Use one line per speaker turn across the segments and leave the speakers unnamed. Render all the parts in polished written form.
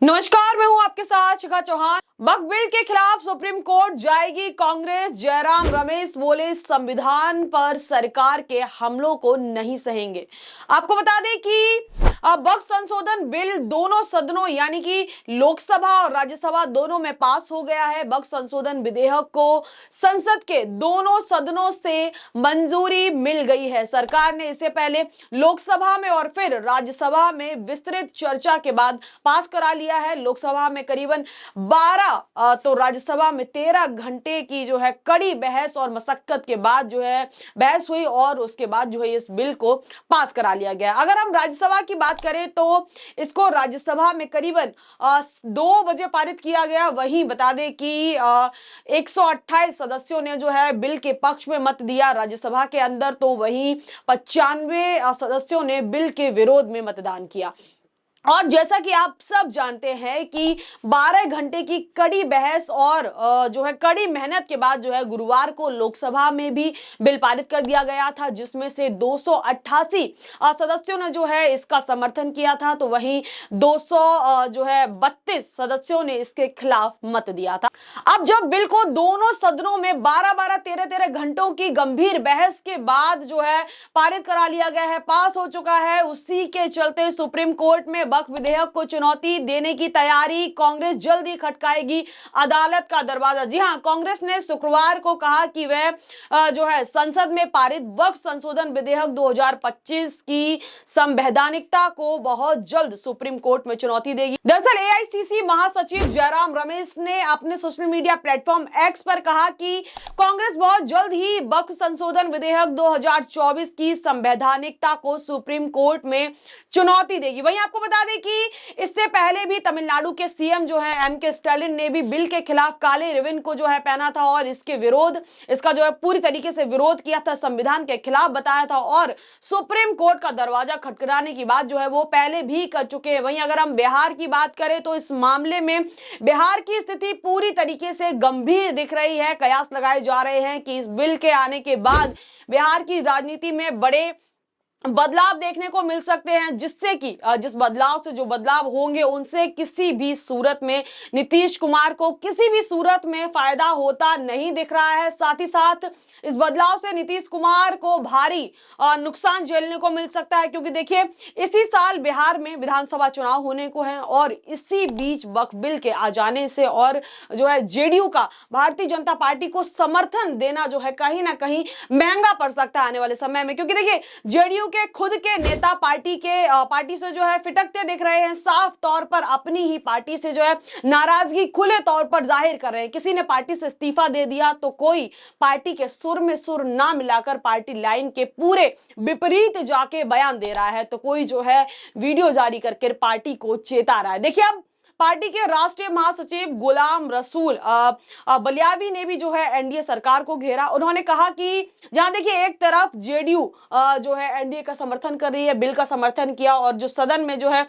नमस्कार, मैं हूं आपके साथ शिखा चौहान। वक्फ बिल के खिलाफ सुप्रीम कोर्ट जाएगी कांग्रेस। जयराम रमेश बोले संविधान पर सरकार के हमलों को नहीं सहेंगे। आपको बता दें कि वक्फ संशोधन बिल दोनों सदनों यानी कि लोकसभा और राज्यसभा दोनों में पास हो गया है। वक्फ संशोधन विधेयक को संसद के दोनों सदनों से मंजूरी मिल गई है। सरकार ने इसे पहले लोकसभा में और फिर राज्यसभा में विस्तृत चर्चा के बाद पास करा लिया है। लोकसभा में करीबन 12 तो राज्यसभा में 13 घंटे की जो है कड़ी बहस और मशक्कत के बाद जो है बहस हुई और उसके बाद जो है इस बिल को पास करा लिया गया। अगर हम राज्यसभा की बात करें तो इसको राज्यसभा में करीबन 2 बजे पारित किया गया। वहीं बता दें कि 128 सदस्यों ने जो है बिल के पक्ष में मत दिया राज्यसभा के अंदर, तो वहीं 95 सदस्यों ने बिल के विरोध में मतदान किया। और जैसा कि आप सब जानते हैं कि 12 घंटे की कड़ी बहस और जो है कड़ी मेहनत के बाद जो है गुरुवार को लोकसभा में भी बिल पारित कर दिया गया था, जिसमें से 288 सदस्यों ने जो है इसका समर्थन किया था, तो वहीं 32 सदस्यों ने इसके खिलाफ मत दिया था। अब जब बिल को दोनों सदनों में 12-12, 13-13 घंटों की गंभीर बहस के बाद जो है पारित करा लिया गया है, पास हो चुका है, उसी के चलते सुप्रीम कोर्ट में वक्फ विधेयक को चुनौती देने की तैयारी। कांग्रेस जल्द ही खटकाएगी अदालत का दरवाजा। जी हां, कांग्रेस ने शुक्रवार को कहा कि वह जो है संसद में पारित वक्फ संशोधन विधेयक 2025 की संवैधानिकता को बहुत जल्द सुप्रीम कोर्ट में चुनौती देगी। दरअसल एआईसीसी महासचिव जयराम रमेश ने अपने सोशल मीडिया प्लेटफॉर्म एक्स पर कहा कि कांग्रेस बहुत जल्द ही वक्फ संशोधन विधेयक 2024 की संवैधानिकता को सुप्रीम कोर्ट में चुनौती देगी। वहीं आपको बता दें कि इससे पहले भी तमिलनाडु के सीएम जो है एमके स्टालिन ने भी बिल के खिलाफ काले रिबन को जो है पहना था और इसका जो है पूरी तरीके से विरोध किया था, संविधान के खिलाफ बताया था और सुप्रीम कोर्ट का दरवाजा खटखटाने की बात जो है वो पहले भी कर चुके हैं। वहीं अगर हम बिहार की बात करें तो इस मामले में बिहार की स्थिति पूरी तरीके से गंभीर दिख रही है। कयास लगाए जा रहे हैं कि इस बिल के आने के बाद बिहार की राजनीति में बड़े बदलाव देखने को मिल सकते हैं, जिससे कि जिस बदलाव से जो बदलाव होंगे उनसे किसी भी सूरत में नीतीश कुमार को किसी भी सूरत में फायदा होता नहीं दिख रहा है। साथ ही साथ इस बदलाव से नीतीश कुमार को भारी नुकसान झेलने को मिल सकता है, क्योंकि देखिए इसी साल बिहार में विधानसभा चुनाव होने को है और इसी बीच वक्फ बिल के आ जाने से और जो है जेडीयू का भारतीय जनता पार्टी को समर्थन देना जो है कहीं ना कहीं महंगा पड़ सकता है आने वाले समय में, क्योंकि देखिए जेडीयू के खुद के नेता पार्टी से जो है फिटकते दिख रहे हैं। साफ तौर पर अपनी ही पार्टी से जो है नाराजगी खुले तौर पर जाहिर कर रहे हैं। किसी ने पार्टी से इस्तीफा दे दिया तो कोई पार्टी के सुर में सुर ना मिलाकर पार्टी लाइन के पूरे विपरीत जाके बयान दे रहा है, तो कोई जो है वीडियो जारी करके पार्टी को चेता रहा है। देखिए अब पार्टी के राष्ट्रीय महासचिव गुलाम रसूल बलियावी ने भी जो है एनडीए सरकार को घेरा। उन्होंने कहा कि जहां देखिए एक तरफ जेडीयू जो है एनडीए का समर्थन कर रही है, बिल का समर्थन किया और जो सदन में जो है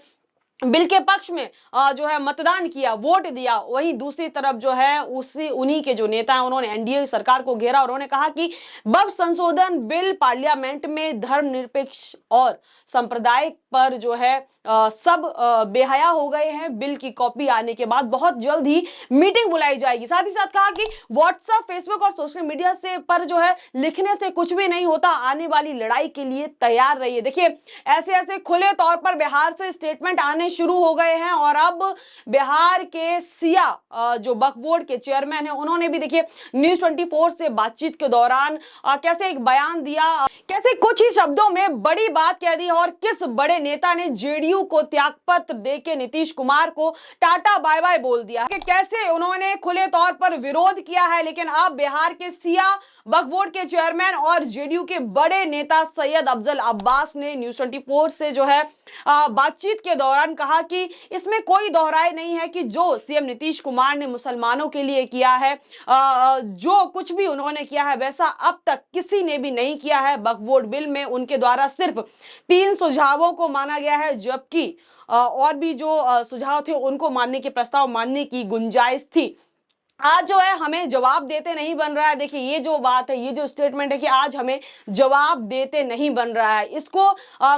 बिल के पक्ष में जो है मतदान किया, वोट दिया, वहीं दूसरी तरफ जो है उन्हीं के जो नेता हैं उन्होंने एनडीए सरकार को घेरा और उन्होंने कहा कि वक्फ संशोधन बिल पार्लियामेंट में धर्मनिरपेक्ष और सांप्रदायिक पर जो है सब बेहया हो गए हैं। बिल की कॉपी आने के बाद बहुत जल्द ही मीटिंग बुलाई जाएगी। साथ ही साथ कहा कि व्हाट्सएप, फेसबुक और सोशल मीडिया से पर जो है लिखने से कुछ भी नहीं होता, आने वाली लड़ाई के लिए तैयार रहिए। देखिए ऐसे खुले तौर पर बिहार से स्टेटमेंट आने शुरू हो गए हैं और अब बिहार के सिया जो वक्फ बोर्ड के चेयरमैन हैं उन्होंने भी देखिए न्यूज़ 24 से बातचीत के दौरान कैसे एक बयान दिया, कैसे कुछ ही शब्दों में बड़ी बात कह दी और किस बड़े नेता ने जेडीयू को त्यागपत्र देके नीतीश कुमार को टाटा बाय बाय बोल दिया, कि कैसे उन्होंने खुले तौर पर विरोध किया है। लेकिन अब बिहार के सिया वक्फ बोर्ड के चेयरमैन और जेडीयू के बड़े नेता सैयद अफजल अब्बास ने न्यूज़ 24 से जो है बातचीत के दौरान कहा कि इसमें कोई दोहराए नहीं है कि जो सीएम नीतीश कुमार ने मुसलमानों के लिए किया है, जो कुछ भी उन्होंने किया है वैसा अब तक किसी ने भी नहीं किया है। वक्फ बोर्ड बिल में उनके द्वारा सिर्फ 3 सुझावों को माना गया है, जबकि और भी जो सुझाव थे उनको मानने के प्रस्ताव मानने की गुंजाइश थी। आज जो है हमें जवाब देते नहीं बन रहा है। देखिए ये जो बात है, ये जो स्टेटमेंट है कि आज हमें जवाब देते नहीं बन रहा है, इसको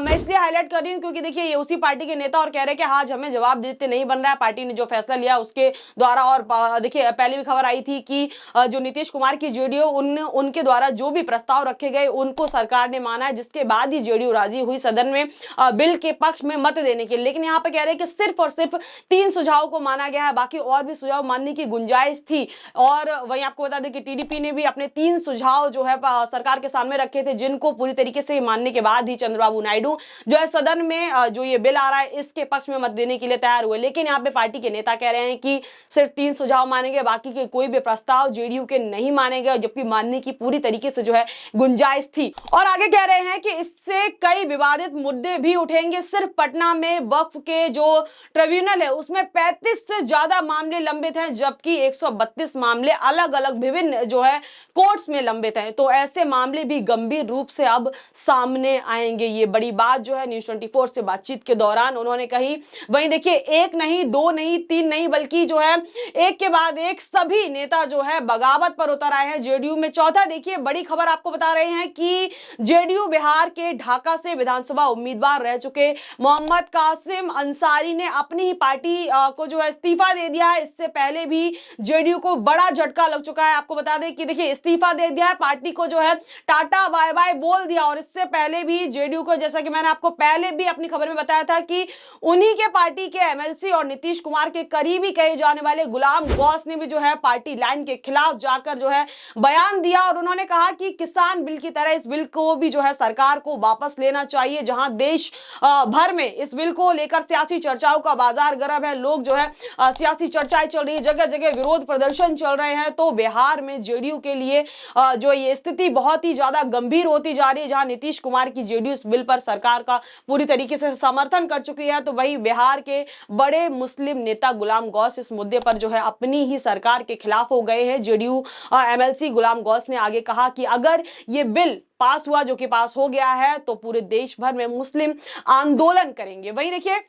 मैं इसलिए हाईलाइट कर रही हूँ क्योंकि देखिए ये उसी पार्टी के नेता और कह रहे हैं कि आज हमें जवाब देते नहीं बन रहा है, पार्टी ने जो फैसला लिया उसके द्वारा। और देखिए पहले भी खबर आई थी कि जो नीतीश कुमार की जेडीयू उनके द्वारा जो भी प्रस्ताव रखे गए उनको सरकार ने माना है, जिसके बाद ही जेडीयू राजी हुई सदन में बिल के पक्ष में मत देने के लिए। लेकिन यहाँ पे कह रहे हैं कि सिर्फ और सिर्फ 3 सुझाव को माना गया है, बाकी और भी सुझाव मानने की गुंजाइश थी। और वहीं आपको बता दें कि टीडीपी ने भी अपने 3 सुझाव जो है सरकार के सामने रखे थे, जिनको पूरी तरीके से मानने के बाद ही चंद्रबाबू नायडू जो है सदन में जो ये बिल आ रहा है इसके पक्ष में मत देने के लिए तैयार हुए। लेकिन यहाँ पे पार्टी के नेता कह रहे हैं कि सिर्फ 3 सुझाव मानेंगे, बाकी के कोई भी प्रस्ताव जेडीयू के नहीं मानेंगे, जबकि मानने की पूरी तरीके से जो है गुंजाइश थी। और आगे कह रहे हैं कि इससे कई विवादित मुद्दे भी उठेंगे। सिर्फ पटना में वक्फ के जो ट्रिब्यूनल है उसमें 35 से ज्यादा मामले लंबित हैं, जबकि 132 मामले अलग अलग विभिन्न जो है कोर्ट्स में लंबित हैं। तो ऐसे मामले भी गंभीर रूप से अब सामने आएंगे। ये बड़ी बात जो है न्यूज़ 24 से बातचीत के दौरान उन्होंने कही। वहीं देखिए एक नहीं, दो नहीं, तीन नहीं, बल्कि जो है एक के बाद एक सभी नेता जो है बगावत पर उतर आए हैं जेडीयू में। चौथा देखिए बड़ी खबर आपको बता रहे हैं कि जेडीयू बिहार के ढाका से विधानसभा उम्मीदवार रह चुके मोहम्मद कासिम अंसारी ने अपनी ही पार्टी को जो है इस्तीफा दे दिया है। इससे पहले भी जेडीयू को बड़ा झटका लग चुका है। आपको बता दें कि देखिए इस्तीफा दे दिया है, पार्टी को जो है टाटा बाय बाय बोल दिया। और इससे पहले भी जेडीयू को, जैसा कि मैंने आपको पहले भी अपनी खबर में बताया था, कि उन्हीं के पार्टी के एमएलसी और नीतीश कुमार के करीबी कहे जाने वाले गुलाम गौस ने भी जो है पार्टी लाइन के खिलाफ जाकर जो है बयान दिया। और उन्होंने कहा कि किसान बिल की तरह इस बिल को भी जो है सरकार को वापस लेना चाहिए। जहां देश भर में इस बिल को लेकर सियासी चर्चाओं का बाजार गर्म है, लोग जो है सियासी चर्चाएं चल रही है, जगह जगह विरोध प्रदर्शन चल रहे हैं। तो बिहार में जेडीयू के लिए जो ये स्थिति बहुत ही ज्यादा गंभीर होती जा रही है। जहां नीतीश कुमार की जेडीयू इस बिल पर सरकार का पूरी तरीके से समर्थन कर चुकी है, तो वही बिहार के बड़े मुस्लिम नेता गुलाम गौस इस मुद्दे पर जो है अपनी ही सरकार के खिलाफ हो गए हैं। जेडीयू एमएलसी गुलाम गौस ने आगे कहा कि अगर ये बिल पास हुआ, जो कि पास हो गया है, तो पूरे देश भर में मुस्लिम आंदोलन करेंगे। वहीं देखिए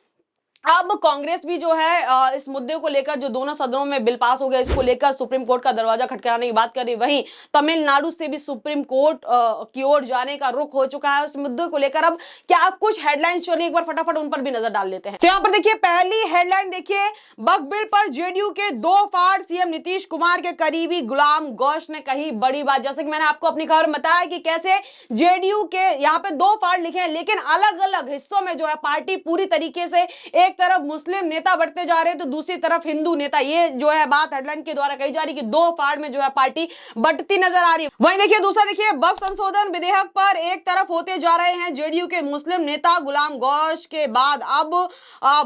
अब कांग्रेस भी जो है इस मुद्दे को लेकर, जो दोनों सदनों में बिल पास हो गया, इसको लेकर सुप्रीम कोर्ट का दरवाजा खटखटाने की बात कर रही। वहीं तमिलनाडु से भी सुप्रीम कोर्ट की ओर जाने का रुख हो चुका है उस मुद्दे को लेकर। अब क्या कुछ हेडलाइंस चली, एक बार फटाफट उन पर भी नजर डाल लेते हैं। तो यहाँ पर देखिए पहली हेडलाइन देखिए, वक्फ बिल पर जेडीयू के 2 फाड़, सीएम नीतीश कुमार के करीबी गुलाम गौस ने कही बड़ी बात। जैसे कि मैंने आपको अपनी खबर में बताया कि कैसे जेडीयू के यहाँ पे 2 फाड़ लिखे हैं, लेकिन अलग अलग हिस्सों में जो है पार्टी पूरी तरीके से एक तरफ मुस्लिम नेता बढ़ते जा रहे हैं तो दूसरी तरफ हिंदू नेता। ये जो है बात हेडलाइन के द्वारा कही जा रही है कि 2 फाड़ में जो है पार्टी बढ़ती नजर आ रही है। वहीं देखिए दूसरा देखिए, वक्फ संशोधन विधेयक पर एक तरफ होते जा रहे हैं जेडीयू के मुस्लिम नेता गुलाम गौस के बाद अब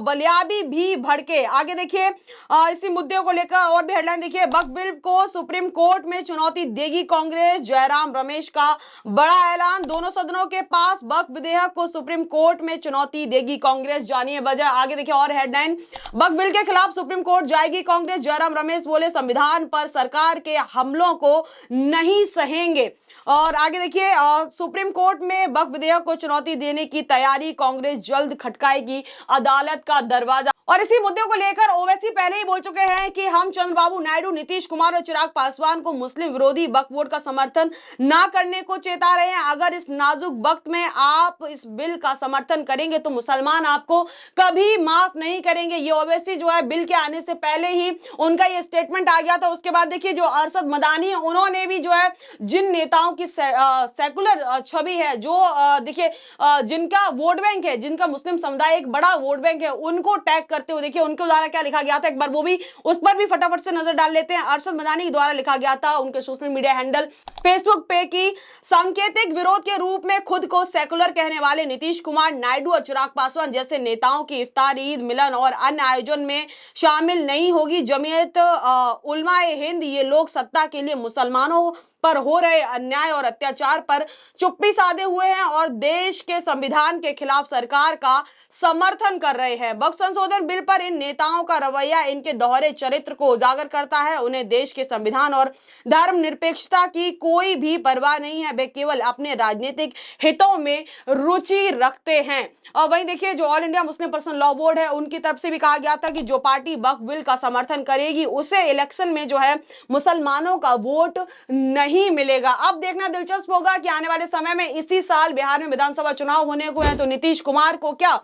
बलियाबी भी भड़के। आगे देखिए इसी मुद्दे को लेकर और भी हेडलाइन देखिए, वक्फ बिल को सुप्रीम कोर्ट में चुनौती देगी कांग्रेस, जयराम रमेश का बड़ा ऐलान। दोनों सदनों के पास वक्फ विधेयक को सुप्रीम कोर्ट में चुनौती देगी कांग्रेस, जानिए वजह। आगे देखिए और हेडलाइन, वक्फ बिल के खिलाफ सुप्रीम कोर्ट जाएगी कांग्रेस, जयराम रमेश बोले संविधान पर सरकार के हमलों को नहीं सहेंगे। और आगे देखिए सुप्रीम कोर्ट में वक्फ विधेयक को चुनौती देने की तैयारी, कांग्रेस जल्द खटकाएगी अदालत का दरवाजा। और इसी मुद्दे को लेकर ओवैसी पहले ही बोल चुके हैं कि हम चंद्रबाबू नायडू, नीतीश कुमार और चिराग पासवान को मुस्लिम विरोधी वक्फ बोर्ड का समर्थन ना करने को चेता रहे हैं। अगर इस नाजुक वक्त में आप इस बिल का समर्थन करेंगे तो मुसलमान आपको कभी माफ नहीं करेंगे। ये ओवैसी जो है बिल के आने से पहले ही उनका ये स्टेटमेंट आ गया था। उसके बाद देखिए जो अरशद मदानी है, उन्होंने भी जो है जिन नेताओं की सेकुलर छवि है, जो देखिए जिनका वोट बैंक है, जिनका मुस्लिम समुदाय एक बड़ा वोट बैंक है, उनको टैग करते हुए देखिए उनके द्वारा क्या लिखा गया था, एक बार वो भी उस पर भी फटाफट से नजर डाल लेते हैं। अरशद मदानी द्वारा लिखा गया था उनके सोशल मीडिया हैंडल फेसबुक पे की सांकेतिक विरोध के रूप में खुद को सेकुलर कहने वाले नीतीश कुमार, नायडू और चिराग पासवान जैसे नेताओं की इफ्तार, ईद, मिलन और अन्य आयोजन में शामिल नहीं होगी। जमीयत उलमाए हिंद, ये लोग सत्ता के लिए मुसलमानों पर हो रहे अन्याय और अत्याचार पर चुप्पी साधे हुए हैं और देश के संविधान के खिलाफ सरकार का समर्थन कर रहे हैं। वक्फ संशोधन बिल पर इन नेताओं का रवैया इनके दोहरे चरित्र को उजागर करता है। उन्हें देश के संविधान और धर्मनिरपेक्षता की कोई भी परवाह नहीं है, वे केवल अपने राजनीतिक हितों में रुचि रखते हैं। और वहीं देखिए, जो all India Muslim personal law board है, उनकी तरफ से भी कहा गया था कि जो पार्टी वक्फ बिल का समर्थन करेगी उसे इलेक्शन में जो है मुसलमानों का वोट नहीं मिलेगा। अब देखना दिलचस्प होगा कि आने वाले समय में इसी साल बिहार में विधानसभा चुनाव होने को है, तो नीतीश कुमार को क्या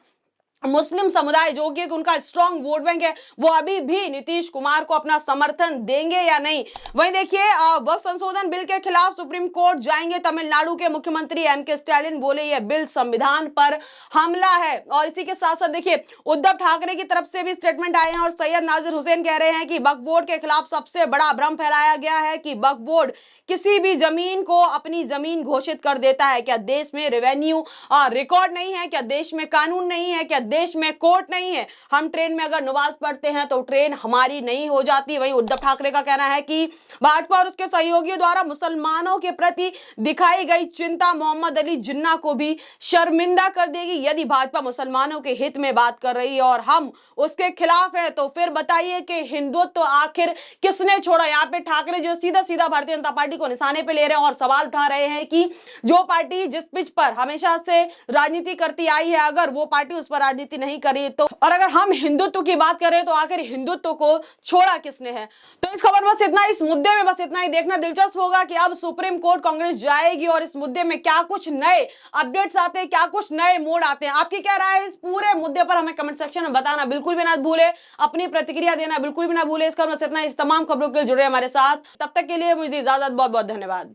मुस्लिम समुदाय जो कि उनका स्ट्रांग वोट बैंक है, वो अभी भी नीतीश कुमार को अपना समर्थन देंगे या नहीं। वहीं देखिए, वक्फ संशोधन बिल के खिलाफ सुप्रीम कोर्ट जाएंगे तमिलनाडु के मुख्यमंत्री एम.के. स्टालिन, बोले यह बिल संविधान पर हमला है। और इसी के साथ साथ देखिए, उद्धव ठाकरे की तरफ से भी स्टेटमेंट आए हैं और सैयद नाजिर हुसैन कह रहे हैं कि वक्फ बोर्ड के खिलाफ सबसे बड़ा भ्रम फैलाया गया है कि वक्फ बोर्ड किसी भी जमीन को अपनी जमीन घोषित कर देता है। क्या देश में रेवेन्यू रिकॉर्ड नहीं है? क्या देश में कानून नहीं है? क्या देश में कोर्ट नहीं है? हम ट्रेन में अगर नमाज पढ़ते हैं तो ट्रेन हमारी नहीं हो जाती। वहीं उद्धव ठाकरे का कहना है कि भाजपा और उसके सहयोगियों द्वारा मुसलमानों के प्रति दिखाई गई चिंता मोहम्मद अली जिन्ना को भी शर्मिंदा कर देगी। यदि भाजपा मुसलमानों के हित में बात कर रही है और हम उसके खिलाफ है, तो फिर बताइए कि हिंदुत्व आखिर किसने छोड़ा? यहाँ पे ठाकरे जो सीधा सीधा भारतीय जनता पार्टी को निशाने पे ले रहे हैं और सवाल उठा रहे हैं कि जो पार्टी जिस पिच पर हमेशा से राजनीति करती आई है, अगर वो पार्टी उस पर राजनीति नहीं करे तो, और अगर हम हिंदुत्व की बात करें तो आखिर हिंदुत्व को छोड़ा किसने है? तो इस खबर बस इतना, इस मुद्दे में बस इतना ही। देखना दिलचस्प होगा कि अब सुप्रीम कोर्ट कांग्रेस जाएगी और इस मुद्दे में क्या कुछ नए अपडेट्स आते हैं, क्या कुछ नए मोड़ आते हैं। आपकी क्या राय है इस पूरे मुद्दे पर? हमें कमेंट सेक्शन में बताना बिल्कुल भी ना भूले, अपनी प्रतिक्रिया देना बिल्कुल भी ना भूले। इस खबर बस इतना, इस तमाम खबरों के लिए जुड़े हमारे साथ। तब तक के लिए मुझे इजाजत, बहुत बहुत धन्यवाद।